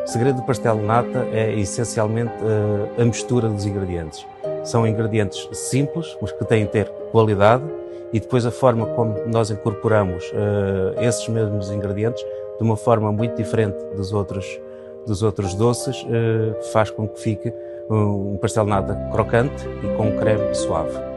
O segredo do pastel de nata é essencialmente a mistura dos ingredientes. São ingredientes simples, mas que têm de ter qualidade, e depois a forma como nós incorporamos esses mesmos ingredientes de uma forma muito diferente dos outros doces faz com que fique um pastel de nata crocante e com um creme suave.